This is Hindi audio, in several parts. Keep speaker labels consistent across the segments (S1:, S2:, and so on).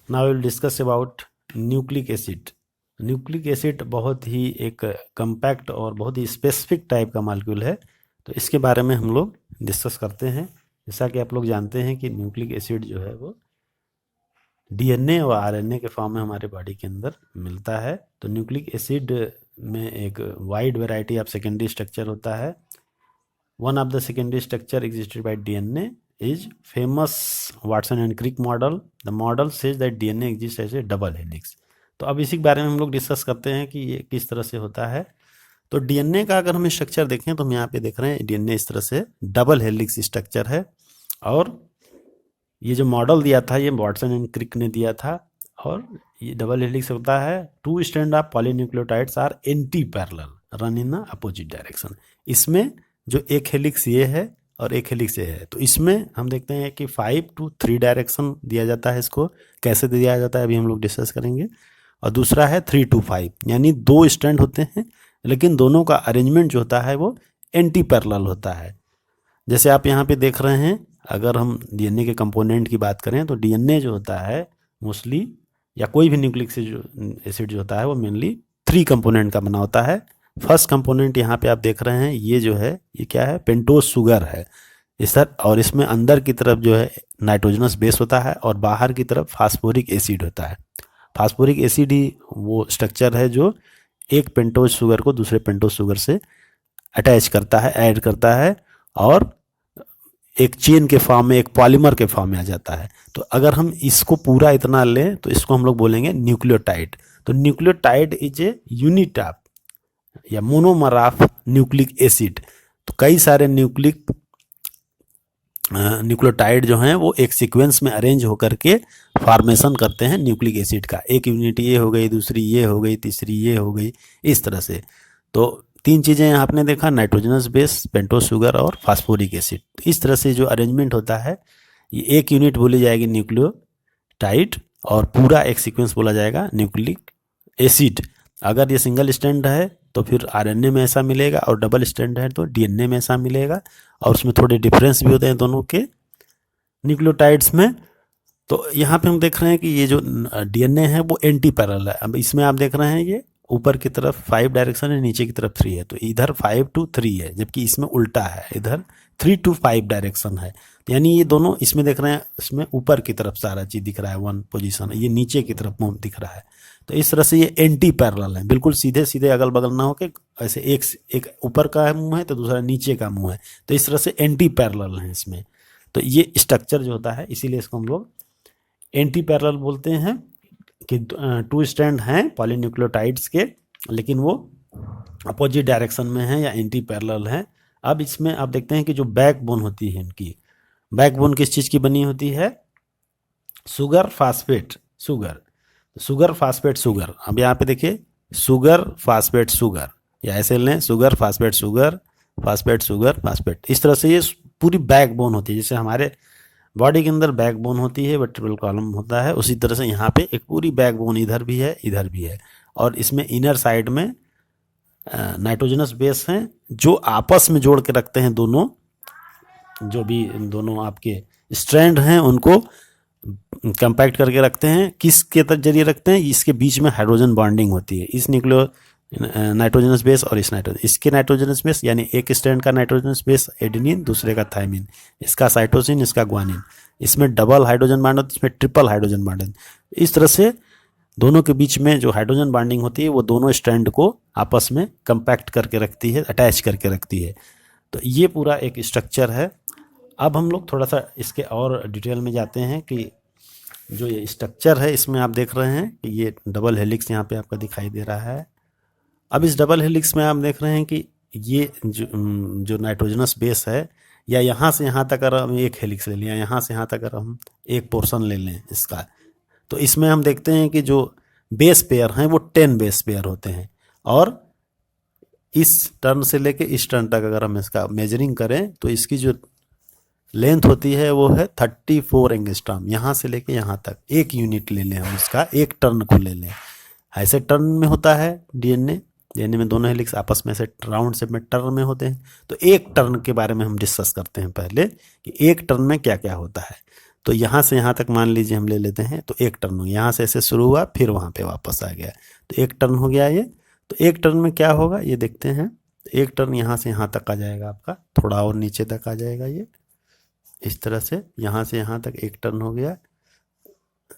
S1: Now will discuss about nucleic acid. Nucleic acid बहुत ही एक कम्पैक्ट और बहुत ही स्पेसिफिक टाइप का मॉलिक्यूल है, तो इसके बारे में हम लोग डिस्कस करते हैं। जैसा कि आप लोग जानते हैं कि न्यूक्लिक एसिड जो है वो डीएनए और आरएनए के फॉर्म में हमारे बॉडी के अंदर मिलता है। तो न्यूक्लिक एसिड में एक wide variety of secondary structure होता है। One of the secondary structure existed bye DNA is famous Watson and Crick model. The model says that DNA exists as a double helix. तो अब इसी के बारे में हम लोग डिस्कस करते हैं कि ये किस तरह से होता है। तो डीएनए का अगर हम स्ट्रक्चर देखें तो हम यहाँ पे देख रहे हैं डीएनए इस तरह से डबल हेलिक्स स्ट्रक्चर है, और ये जो मॉडल दिया था ये वाटसन एंड क्रिक ने दिया था। और ये डबल हेलिक्स होता है, two strand of polynucleotides are anti parallel run in the opposite direction. इसमें जो एक हेलिक्स ये है और एक हेलिक्स ये है, तो इसमें हम देखते हैं कि 5 to 3 डायरेक्शन दिया जाता है। इसको कैसे दिया जाता है अभी हम लोग डिस्कस करेंगे। और दूसरा है 3 to 5, यानी 2 स्ट्रैंड होते हैं लेकिन दोनों का अरेंजमेंट जो होता है वो एंटी पैरेलल होता है। जैसे आप यहाँ पे देख रहे हैं, अगर हम डीएनए के कंपोनेंट की बात करें तो डीएनए जो होता है मोस्टली, या कोई भी न्यूक्लिक एसिड जो होता है वो मेनली 3 कंपोनेंट का बना होता है। फर्स्ट कंपोनेंट यहाँ पे आप देख रहे हैं, ये जो है ये क्या है, पेंटोज शुगर है इस सर, और इसमें अंदर की तरफ जो है नाइट्रोजनस बेस होता है और बाहर की तरफ फास्फोरिक एसिड होता है। फास्फोरिक एसिड ही वो स्ट्रक्चर है जो एक पेंटोज शुगर को दूसरे पेंटोज शुगर से अटैच करता है, ऐड करता है, और एक चेन के फॉर्म में, एक पॉलीमर के फॉर्म में आ जाता है। तो अगर हम इसको पूरा इतना लें तो इसको हम लोग बोलेंगे न्यूक्लियोटाइड। तो nucleotide is a unit of या मोनोमर ऑफ न्यूक्लिक एसिड। तो कई सारे न्यूक्लियोटाइड जो हैं वो एक सीक्वेंस में अरेंज होकर के फॉर्मेशन करते हैं न्यूक्लिक एसिड का। एक यूनिट ये हो गई, दूसरी ये हो गई, तीसरी ये हो गई, इस तरह से। तो 3 चीज़ें यहाँ आपने देखा, नाइट्रोजनस बेस, पेंटोज शुगर और फास्फोरिक एसिड। इस तरह से जो अरेंजमेंट होता है ये एक यूनिट बोली जाएगी न्यूक्लियोटाइड, और पूरा एक सीक्वेंस बोला जाएगा न्यूक्लिक एसिड। अगर ये सिंगल स्ट्रैंड है तो फिर आरएनए में ऐसा मिलेगा, और डबल स्ट्रैंड है तो डीएनए में ऐसा मिलेगा, और उसमें थोड़े डिफरेंस भी होते हैं दोनों के न्यूक्लियोटाइड्स में। तो यहाँ पे हम देख रहे हैं कि ये जो डीएनए है वो एंटी पैरेलल है। अब इसमें आप देख रहे हैं ये ऊपर की तरफ 5 डायरेक्शन है, नीचे की तरफ 3 है, तो इधर 5 to 3 है, जबकि इसमें उल्टा है, इधर 3 to 5 डायरेक्शन है। यानी ये दोनों इसमें देख रहे हैं, इसमें ऊपर की तरफ सारा चीज दिख रहा है, 1 पोजीशन, ये नीचे की तरफ मुंह दिख रहा है। तो इस तरह से ये एंटी पैरेलल है, बिल्कुल सीधे सीधे अगल बगल ना होके ऐसे एक ऊपर का मुंह है तो दूसरा नीचे का मुंह है, तो इस तरह से एंटी पैरेलल है इसमें। तो ये स्ट्रक्चर जो होता है इसीलिए इसको हम लोग एंटी पैरेलल बोलते हैं कि 2 स्ट्रैंड हैं पॉलीन्यूक्लियोटाइड्स के, लेकिन वो अपोजिट डायरेक्शन में है या एंटी पैरेलल है। अब इसमें आप देखते हैं कि जो बैकबोन होती है इनकी, बैकबोन किस चीज़ की बनी होती है, sugar phosphate sugar, sugar phosphate sugar. अब यहाँ पे देखिए शुगर फास्फेट शुगर, या ऐसे लें sugar phosphate sugar, phosphate sugar phosphate, इस तरह से ये पूरी बैकबोन होती है। जैसे हमारे बॉडी के अंदर बैकबोन होती है, वर्टेब्रल कॉलम होता है, उसी तरह से यहाँ पे एक पूरी बैकबोन इधर भी है, इधर भी है, और इसमें इनर साइड में नाइट्रोजनस बेस हैं जो आपस में जोड़ के रखते हैं दोनों, जो भी दोनों आपके स्ट्रैंड हैं उनको कंपैक्ट करके रखते हैं। किसके जरिए रखते हैं, इसके बीच में हाइड्रोजन बॉन्डिंग होती है, इस नाइट्रोजनस बेस और इसके नाइट्रोजनस बेस, यानी एक स्ट्रैंड का नाइट्रोजनस बेस एडेनिन, दूसरे का थाइमिन, इसका साइटोसिन, इसका ग्वानिन। इसमें डबल हाइड्रोजन बॉन्ड होता है, इसमें ट्रिपल हाइड्रोजन बॉन्ड होता है। इस तरह से दोनों के बीच में जो हाइड्रोजन बॉन्डिंग होती है वो दोनों स्ट्रैंड को आपस में कंपैक्ट करके रखती है, अटैच करके रखती है। तो ये पूरा एक स्ट्रक्चर है। अब हम लोग थोड़ा सा इसके और डिटेल में जाते हैं कि जो ये स्ट्रक्चर है इसमें आप देख रहे हैं कि ये डबल हेलिक्स यहाँ पे आपका दिखाई दे रहा है। अब इस डबल हेलिक्स में आप देख रहे हैं कि ये जो नाइट्रोजनस बेस है, या यहाँ से यहाँ तक अगर हम एक हेलिक्स ले लें, या यहाँ से यहाँ तक अगर हम एक पोर्शन ले लें इसका, तो इसमें हम देखते हैं कि जो बेस पेयर हैं वो 10 बेस पेयर होते हैं, और इस टर्न से लेके इस टर्न तक अगर हम इसका मेजरिंग करें तो इसकी जो लेंथ होती है वो है 34 एंगस्ट्रॉम। यहाँ से लेके यहाँ तक एक यूनिट ले लें हम, इसका एक टर्न को ले लें। ऐसे टर्न में होता है डीएनए में दोनों हेलिक्स आपस में से राउंड शेप में टर्न में होते हैं। तो एक टर्न के बारे में हम डिस्कस करते हैं पहले कि एक टर्न में क्या क्या होता है। तो यहाँ से यहाँ तक मान लीजिए हम ले लेते हैं, तो 1 टर्न हो गया, यहाँ से ऐसे शुरू हुआ फिर वहाँ पे वापस आ गया, तो 1 टर्न हो गया ये। तो 1 टर्न में क्या होगा ये देखते हैं, 1 टर्न यहाँ से यहाँ तक आ जाएगा आपका, थोड़ा और नीचे तक आ जाएगा ये, इस तरह से यहाँ से यहाँ तक 1 टर्न हो गया,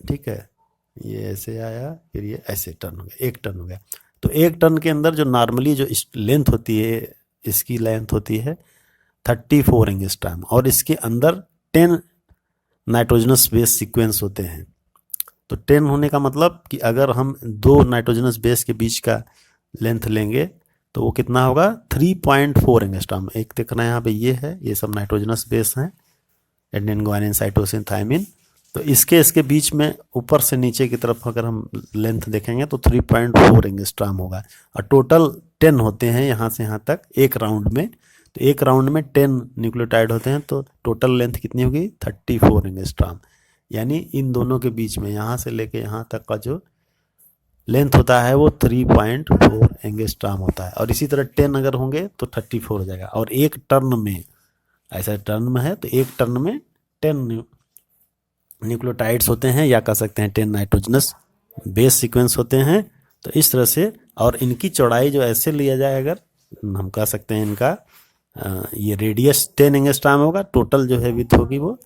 S1: ठीक है। ये ऐसे आया, फिर ये ऐसे टर्न हो गया, 1 टर्न हो गया। तो 1 टर्न के अंदर जो नॉर्मली जो लेंथ होती है, इसकी लेंथ होती है 34 एंगस्ट्रॉम, और इसके अंदर 10 नाइट्रोजनस बेस सीक्वेंस होते हैं। तो 10 होने का मतलब कि अगर हम 2 नाइट्रोजनस बेस के बीच का लेंथ लेंगे तो वो कितना होगा, 3.4 एंगस्ट्रॉम। एक देख रहे हैं यहाँ पे ये है, ये सब नाइट्रोजनस बेस हैं, एडेनिन, गुआनिन, साइटोसिन, थायमिन। तो इसके बीच में ऊपर से नीचे की तरफ अगर हम लेंथ देखेंगे तो 3.4 एंगस्ट्रॉम होगा, और टोटल 10 होते हैं यहाँ से यहाँ तक एक राउंड में। तो एक राउंड में 10 न्यूक्लियोटाइड होते हैं, तो टोटल लेंथ कितनी होगी, 34 एंगस्ट्रॉम। यानी इन दोनों के बीच में यहाँ से लेके यहाँ तक का जो लेंथ होता है वो 3.4 एंगस्ट्रॉम होता है। और इसी तरह 10 अगर होंगे तो 34 हो जाएगा। और एक टर्न में, ऐसा टर्न में है तो एक टर्न में 10 न्यूक्लियोटाइड्स होते हैं, या कह सकते हैं 10 नाइट्रोजनस बेस सीक्वेंस होते हैं। तो इस तरह से, और इनकी चौड़ाई जो ऐसे लिया जाए, अगर हम कह सकते हैं इनका ये रेडियस 10 एंगस्ट्रॉम होगा, टोटल जो है विड्थ होगी वो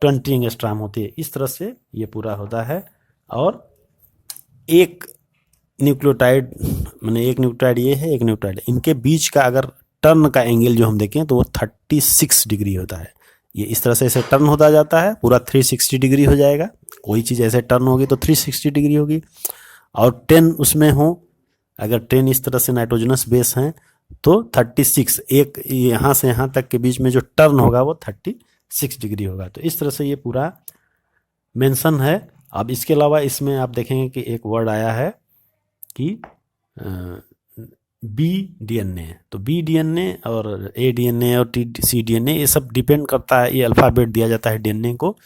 S1: 20 एंगस्ट्रॉम होती है। इस तरह से ये पूरा होता है। और एक न्यूक्लियोटाइड, मैंने एक न्यूक्लियोटाइड ये है, एक न्यूक्लियोटाइड, इनके बीच का अगर टर्न का एंगल जो हम देखें तो वो 36 डिग्री होता है। ये इस तरह से ऐसे टर्न होता जाता है, पूरा 360 डिग्री हो जाएगा। कोई चीज़ ऐसे टर्न होगी तो 360 डिग्री होगी। और 10 उसमें हो, अगर 10 इस तरह से नाइट्रोजनस बेस हैं तो 36, एक यहाँ से यहाँ तक के बीच में जो टर्न होगा वो 36 डिग्री होगा। तो इस तरह से ये पूरा मेंशन है। अब इसके अलावा इसमें आप देखेंगे कि एक वर्ड आया है कि BDNA। तो BDNA और ADNA और cDNA ये सब डिपेंड करता है, ये अल्फ़ाबेट दिया जाता है डीएनए को,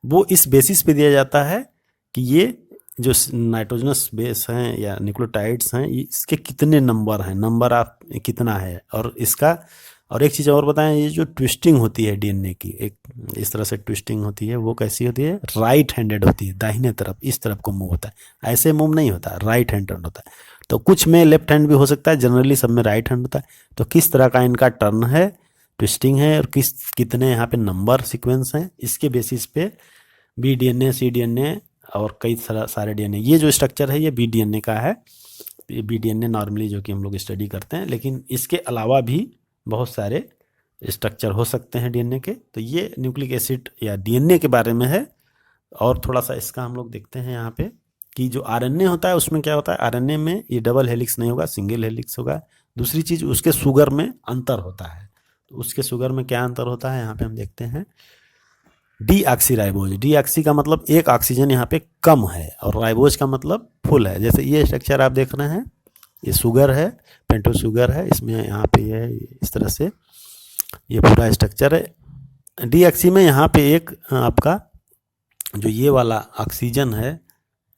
S1: वो इस बेसिस पे दिया जाता है कि ये जो नाइट्रोजनस बेस हैं या न्यूक्लियोटाइड्स हैं, इसके कितने नंबर हैं, नंबर ऑफ कितना है। और इसका, और एक चीज़ और बताएं, ये जो ट्विस्टिंग होती है डीएनए की, एक इस तरह से ट्विस्टिंग होती है, वो कैसी होती है, राइट हैंडेड होती है, दाहिने तरफ इस तरफ को मूव होता है, ऐसे मूव नहीं होता, राइट हैंडेड होता है। तो कुछ में लेफ्ट हैंड भी हो सकता है, जनरली सब में राइट हैंड होता है। तो किस तरह का इनका टर्न है, ट्विस्टिंग है, और कितने यहाँ पे नंबर सीक्वेंस हैं, इसके बेसिस पे BDNA, cDNA और कई सारे डीएनए, ये जो स्ट्रक्चर है ये BDNA का है। ये BDNA नॉर्मली जो कि हम लोग स्टडी करते हैं, लेकिन इसके अलावा भी बहुत सारे स्ट्रक्चर हो सकते हैं डीएनए के। तो ये न्यूक्लिक एसिड या डीएनए के बारे में है। और थोड़ा सा इसका हम लोग देखते हैं यहाँ पे कि जो आरएनए होता है उसमें क्या होता है, आरएनए में ये डबल हेलिक्स नहीं होगा, सिंगल हेलिक्स होगा। दूसरी चीज़, उसके शुगर में अंतर होता है। तो उसके शुगर में क्या अंतर होता है, यहाँ पे हम देखते हैं, डीऑक्सीराइबोज। डीऑक्सी का मतलब एक ऑक्सीजन यहाँ पे कम है, और राइबोज का मतलब फुल है। जैसे ये स्ट्रक्चर आप देख रहे हैं, ये शुगर है, पेंटो शुगर है, इसमें यहाँ पे ये इस तरह से ये पूरा स्ट्रक्चर है। डीऑक्सी में यहाँ पे एक आपका जो ये वाला ऑक्सीजन है,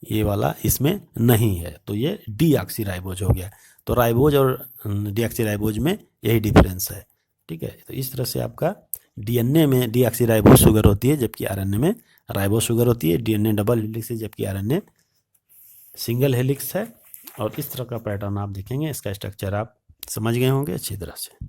S1: ये वाला इसमें नहीं है, तो ये डीऑक्सीराइबोज हो गया। तो राइबोज और डीऑक्सीराइबोज में यही डिफरेंस है, ठीक है। तो इस तरह से आपका डीएनए में डीऑक्सीराइबोज शुगर होती है, जबकि आरएनए में राइबोज शुगर होती है। डीएनए डबल हेलिक्स है, जबकि आरएनए सिंगल हेलिक्स है। और इस तरह का पैटर्न आप देखेंगे, इसका स्ट्रक्चर आप समझ गए होंगे अच्छी तरह से।